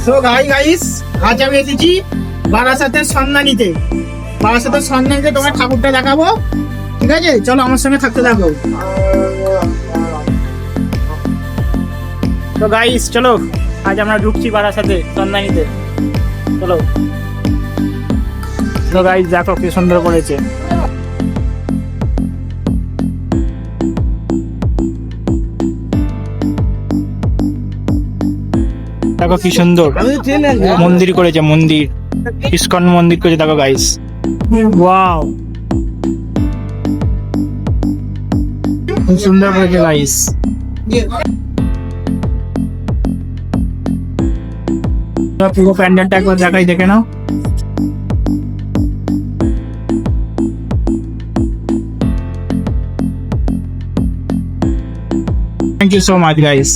তো গাইস আজ আমি এসেছি বারাসাতের সন্ধানীতে। বারাসাতের সন্ধানীতে তোমার ঠাকুরটা দেখাবো, ঠিক আছে? চলো আমার সঙ্গে থাকতে থাকো। তো গাইস চলো, আজ আমরা ঢুকছি বারাসাতে সন্ধানীতে, চলো। তো গাইস দেখো কি সুন্দর করেছে। দেখো কি সুন্দর মন্দির করেছে, মন্দির, ইসকন মন্দির করেছে। দেখো গাইস, ওয়াও, খুব সুন্দর করেছে গাইস। পুরো প্যান্ডেলটা একবার দেখাই, দেখে নাও। Thank you so much guys.